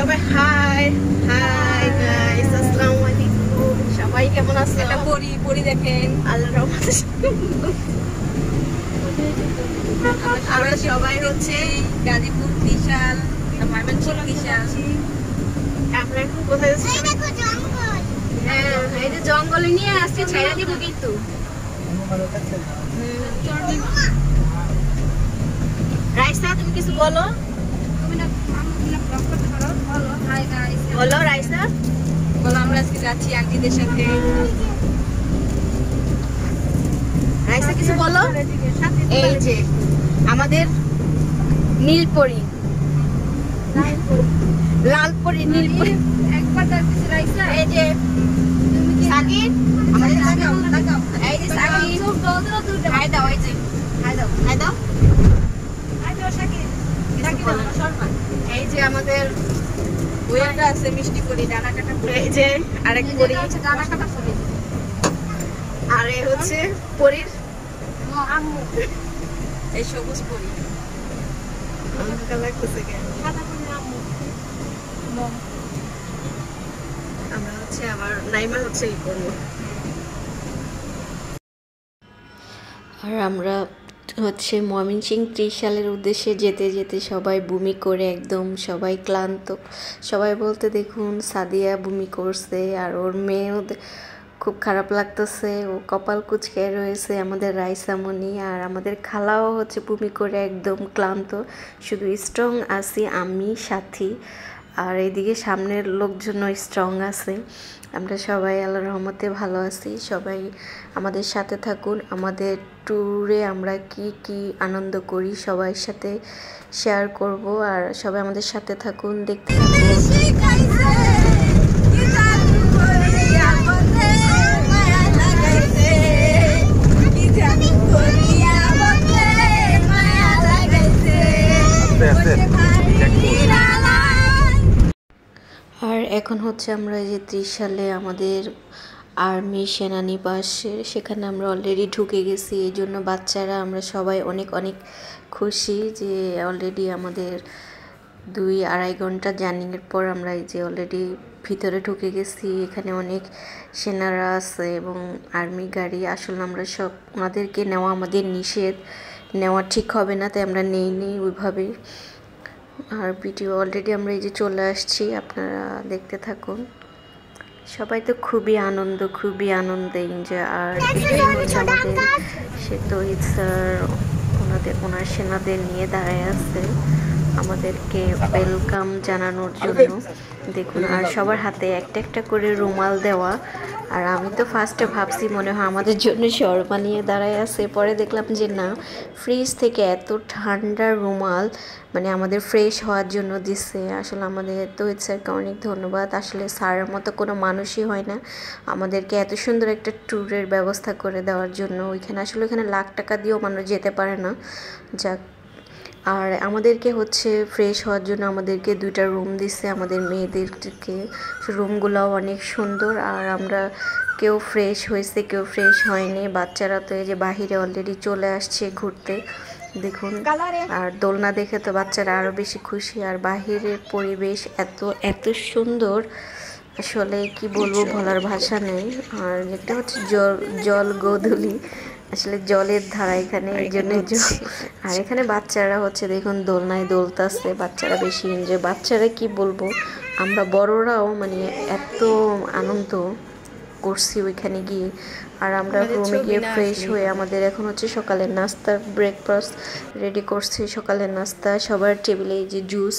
সবাই high hi guys, আসসালামু আলাইকুম। সবাই কেমন আছো? এটা পরি দেখেন, আল্লাহর রহমতে আমরা সবাই হচ্ছে গাজীপুর ত্রিশাল, ময়মনসিংহ ত্রিশাল। আমরা এখন কোথায় যাচ্ছি? হ্যাঁ, এই যে জঙ্গলে নিয়ে আসছে, ছেড়ে দিব কিন্তু। রাইসা, তুমি কিছু বলো। বলো রাইসা, বলো আমরা আজকে যাচ্ছি আন্টিদের সাথে। রাইসা কিছু বলো। এই যে আমাদের নীলপরি, লালপরি, নীলপরি। একবার দেখতেছি রাইসা, এই যে সাকিব, আমাদের তাকাও তাকাও। এই যে সাকিব, হাই দাও, এই যে হাই দাও, হাই দাও, হাই দাও সাকিব। এই যে আমাদের ওইটা আছে মিষ্টি পরি, ডানা কাটা পরি। এই যে আরেক পরি, ডানা কাটা পরি। আর এই হচ্ছে পরির আম্মু, এই সবুজ পরি। অন্ধকার লাগতেছে কেন? সাদা পরি আম্মু। আমরা হচ্ছে আবার নাইমা হচ্ছে এই করবো। আর আমরা হচ্ছে ময়মনসিংহ ত্রিশালের উদ্দেশ্যে যেতে যেতে সবাই বমি করে একদম সবাই ক্লান্ত। সবাই বলতে দেখুন সাদিয়া বমি করছে, আর ওর মেয়েও খুব খারাপ লাগতেছে, ও কপাল কুঁচকে রয়েছে। আমাদের রাইসামণি আর আমাদের খালাও হচ্ছে বমি করে একদম ক্লান্ত, শুধু স্ট্রং আছি আমি সাথী। আর এইদিকে সামনের লোকজনও স্ট্রং আছে। আমরা সবাই আল্লাহর রহমতে ভালো আছি। সবাই আমাদের সাথে থাকুন। আমাদের ট্যুরে আমরা কি কি আনন্দ করি সবার সাথে শেয়ার করব, আর সবাই আমাদের সাথে থাকুন, দেখতে থাকুন। আর এখন হচ্ছে আমরা এই যে ত্রিশালে আমাদের আর্মি সেনানিবাসের সেখানে আমরা অলরেডি ঢুকে গেছি। এই জন্য বাচ্চারা আমরা সবাই অনেক অনেক খুশি যে অলরেডি আমাদের 2-2.5 ঘন্টা জার্নিংয়ের পর আমরা এই যে অলরেডি ভিতরে ঢুকে গেছি। এখানে অনেক সেনারা আছে এবং আর্মি গাড়ি। আসলে আমরা সব ওনাদেরকে নেওয়া আমাদের নিষেধ, নেওয়া ঠিক হবে না, তাই আমরা নেই ওইভাবে। আর ভিডিও অলরেডি আমরা এই যে চলে আসছি, আপনারা দেখতে থাকুন। সবাই তো খুবই আনন্দে এনজয়। আর হচ্ছে আমাদের সে তহিদ স্যার ওনার সেনাদের নিয়ে দাঁড়ায় আছে আমাদেরকে ওয়েলকাম জানানোর জন্য। দেখুন, আর সবার হাতে একটা একটা করে রুমাল দেওয়া। আর আমি তো ফার্স্টে ভাবছি মনে হয় আমাদের জন্য শরবত নিয়ে দাঁড়ায় আছে, পরে দেখলাম যে না, ফ্রিজ থেকে এত ঠান্ডা রুমাল মানে আমাদের ফ্রেশ হওয়ার জন্য দিচ্ছে। আসলে আমাদের তহিদ স্যারকে অনেক ধন্যবাদ। আসলে স্যারের মতো কোনো মানুষই হয় না আমাদেরকে এত সুন্দর একটা ট্যুরের ব্যবস্থা করে দেওয়ার জন্য। ওইখানে লাখ টাকা দিয়েও মানুষ যেতে পারে না। যাক, আর আমাদেরকে হচ্ছে ফ্রেশ হওয়ার জন্য আমাদেরকে 2টা রুম দিচ্ছে আমাদের মেয়েদেরকে। রুমগুলোও অনেক সুন্দর। আর আমরা কেউ ফ্রেশ হয়েছে, কেউ ফ্রেশ হয়নি। বাচ্চারা তো এই যে বাহিরে অলরেডি চলে আসছে ঘুরতে, দেখুন। আর দোলনা দেখে তো বাচ্চারা আরও বেশি খুশি। আর বাহিরের পরিবেশ এত সুন্দর, আসলে কি বলবো, বলার ভাষা নেই। আর এটা হচ্ছে জল গোধূলি, আসলে জলের ধারা এখানে, এই জন্য। আর এখানে বাচ্চারা হচ্ছে দেখুন দোলনায় দোলতাছে, বাচ্চারা বেশি এনজয়। বাচ্চারা কি বলবো, আমরা বড়রাও মানে এত আনন্দ করছি ওইখানে গিয়ে। আর আমরা রুমে গিয়ে ফ্রেশ হয়ে আমাদের এখন হচ্ছে সকালের নাস্তার ব্রেকফাস্ট রেডি করছি। সকালের নাস্তা সবার টেবিলে এই যে জুস,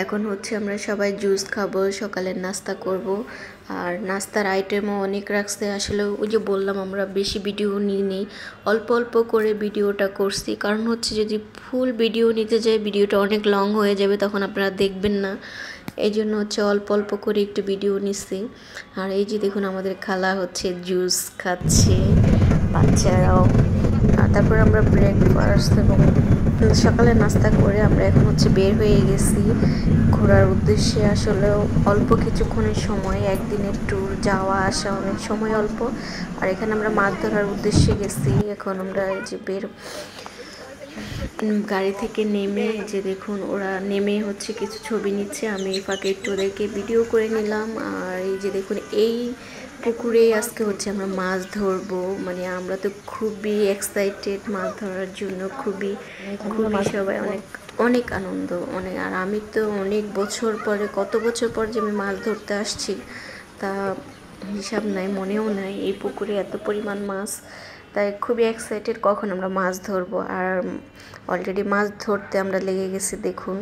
এখন হচ্ছে আমরা সবাই জুস খাবো, সকালের নাস্তা করব। আর নাস্তার আইটেমও অনেক রাখছে। আসলে ওই যে বললাম আমরা বেশি ভিডিও নিই, অল্প অল্প করে ভিডিওটা করছি, কারণ হচ্ছে যদি ফুল ভিডিও নিতে যাই ভিডিওটা অনেক লং হয়ে যাবে, তখন আপনারা দেখবেন না। এই জন্য হচ্ছে অল্প অল্প করে একটু ভিডিও নিচ্ছি। আর এই যে দেখুন আমাদের খালা হচ্ছে জুস খাচ্ছে, বাচ্চারাও। আর তারপর আমরা ব্রেকফাস্ট এবং সকালে নাস্তা করে আমরা এখন হচ্ছে বের হয়ে গেছি ঘোরার উদ্দেশ্যে। আসলে অল্প কিছুক্ষণের সময়, একদিনের ট্যুর, যাওয়া আসা অনেক সময় অল্প। আর এখানে আমরা মাছ ধরার উদ্দেশ্যে গেছি। এখন আমরা এই যে গাড়ি থেকে নেমে যে দেখুন ওরা নেমে হচ্ছে কিছু ছবি নিচ্ছে, আমি এই ফাঁকে একটু ওদেরকে ভিডিও করে নিলাম। আর এই যে দেখুন এই পুকুরে আজকে হচ্ছে আমরা মাছ ধরবো, মানে আমরা তো খুবই এক্সাইটেড মাছ ধরার জন্য, খুবই সবাই অনেক আনন্দ অনেক। আর আমি তো অনেক বছর পরে, কত বছর পর যে আমি মাছ ধরতে আসছি তা হিসাব নাই, মনেও নাই এই পুকুরে এত পরিমাণ মাছ। তাই খুবই এক্সাইটেড কখন আমরা মাছ ধরবো। আর অলরেডি মাছ ধরতে আমরা লেগে গেছি দেখুন।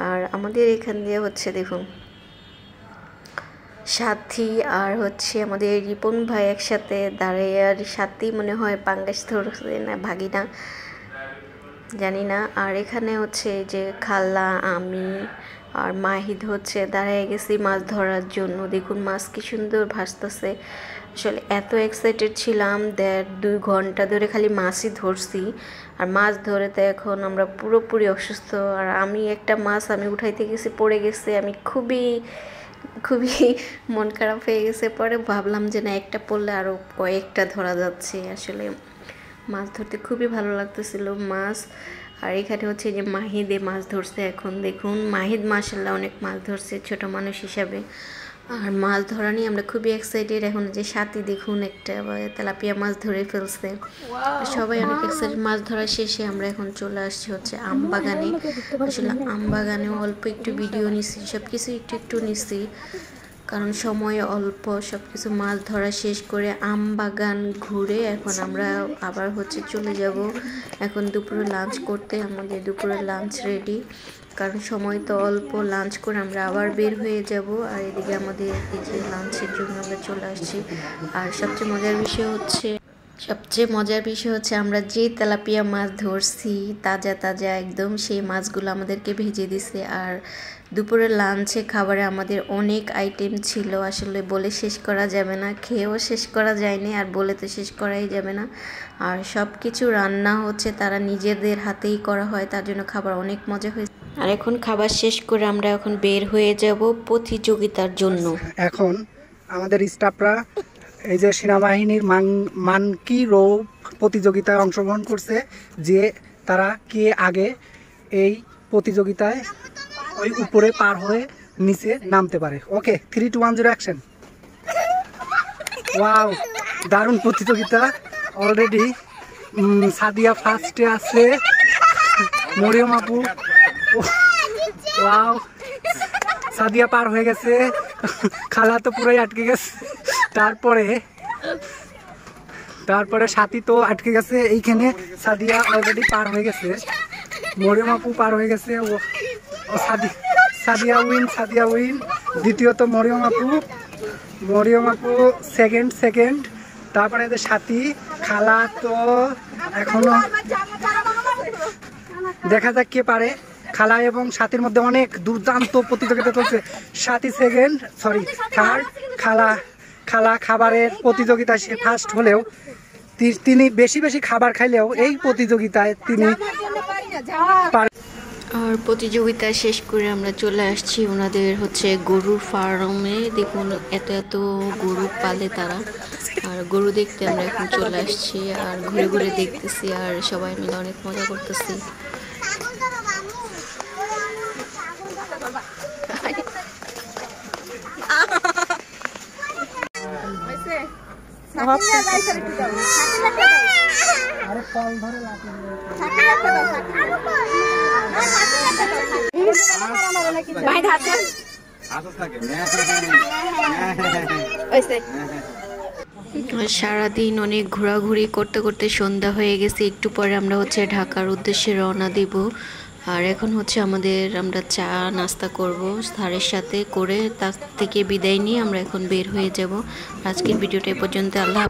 আর আমাদের এখান দিয়ে হচ্ছে দেখুন সাথী আর হচ্ছে আমাদের রিপন ভাই একসাথে দাঁড়িয়ে, আর সাথী মনে হয় পাঙ্গাস ধরছে না ভাগিনা জানি না। আর এখানে হচ্ছে যে খালা, আমি আর মাহিদ হচ্ছে দাঁড়িয়ে গেছি মাছ ধরার জন্য। দেখুন মাছ কি সুন্দর ভাসতেছে। আসলে এত এক্সাইটেড ছিলাম, 1.5-2 ঘন্টা ধরে খালি মাছই ধরছি। আর মাছ ধরে তো এখন আমরা পুরোপুরি অসুস্থ। আর আমি একটা মাছ আমি উঠাইতে গেছি, পড়ে গেছে। আমি খুবই মন খারাপ হয়ে গেছে। পরে ভাবলাম যে না, একটা পড়লে আরও কয়েকটা ধরা যাচ্ছে। আসলে মাছ ধরতে খুবই ভালো লাগতেছিল মাছ। আর এখানে হচ্ছে যে মাহিদে মাছ ধরছে। এখন দেখুন মাহিদ মাশাআল্লাহ অনেক মাছ ধরছে ছোট মানুষ হিসাবে। আর মাছ ধরা নিয়ে আমরা খুবই এক্সাইটেড। এখন যে সাথী দেখুন একটা তেলাপিয়া মাছ ধরে ফেলছে, সবাই অনেক এক্সাইটেড। মাছ ধরা শেষে আমরা এখন চলে আসছি হচ্ছে আমবাগানে। আসলে আমবাগানেও অল্প একটু ভিডিও নিচ্ছি, সব কিছু একটু নিচ্ছি, কারণ সময় অল্প। সব কিছু মাছ ধরা শেষ করে আমবাগান ঘুরে এখন আমরা আবার হচ্ছে চলে যাব এখন দুপুরে লাঞ্চ করতে। আমাদের দুপুরে লাঞ্চ রেডি, কারণ সময় তো অল্প। লাঞ্চ করে আমরা আবার বের হয়ে যাব। আর এদিকে আমাদের এই যে লাঞ্চের জন্য আমরা চলে আসছি। আর সবচেয়ে মজার বিষয় হচ্ছে আমরা যে তেলাপিয়া মাছ ধরছি তাজা একদম, সেই মাছগুলো আমাদেরকে ভেজে দিছে। আর দুপুরের লাঞ্চে খাবারে আমাদের অনেক আইটেম ছিল, আসলে বলে শেষ করা যাবে না, খেয়েও শেষ করা যায়নি, আর বলে তো শেষ করাই যাবে না। আর সব কিছু রান্না হচ্ছে তারা নিজেদের হাতেই করা হয়, তার জন্য খাবার অনেক মজা হয়েছে। আর এখন খাবার শেষ করে আমরা এখন বের হয়ে যাব প্রতিযোগিতার জন্য। এখন আমাদের স্টাফরা এই যে সেনাবাহিনীর মানকি রোপ প্রতিযোগিতায় অংশগ্রহণ করছে, যে তারা কে আগে এই প্রতিযোগিতায় ওই উপরে পার হয়ে নিচে নামতে পারে। ওকে, 3, 2, 1, 0 অ্যাকশন। ওয়াও, দারুণ প্রতিযোগিতা। অলরেডি সাদিয়া ফার্স্টে আছে, মরিয়ম আপু, ওয়াও, সাদিয়া পার হয়ে গেছে, খালা তো পুরাই আটকে গেছে। তারপরে সাথী তো আটকে গেছে এইখানে। সাদিয়া অলরেডি পার হয়ে গেছে, মরিয়ম আপু পার হয়ে গেছে। ও সাদিয়া উইন। দ্বিতীয়ত মরিয়ম আপু সেকেন্ড। তারপরে এদের সাথী, খালা তো এখনো দেখা যাক কে পারে। খালা এবং সাথীর মধ্যে অনেক দুর্দান্ত প্রতিযোগিতা চলছে। সাথী থার্ড। খালা খাবারের প্রতিযোগিতায় সে ফার্স্ট হলেও তিনি বেশি খাবার খাইলেও এই প্রতিযোগিতায় তিনি আর প্রতিযোগিতা শেষ করে আমরা চলে আসছি ওনাদের হচ্ছে গরুর ফার্মে। দেখুন এত গরু পালে তারা। আর গরু দেখতে আমরা এখন চলে আসছি, আর ঘুরে দেখতেছি, আর সবাই মিলে অনেক মজা করতেছি। সারাদিন অনেক ঘোরাঘুরি করতে সন্ধ্যা হয়ে গেছে। একটু পরে আমরা হচ্ছে ঢাকার উদ্দেশ্যে রওনা দিব। আর এখন হচ্ছে আমরা চা নাস্তা করব স্যারের সাথে করে, তার থেকে বিদায় নিয়ে আমরা এখন বের হয়ে যাব। আজকের ভিডিওটা এ পর্যন্ত। আল্লাহ।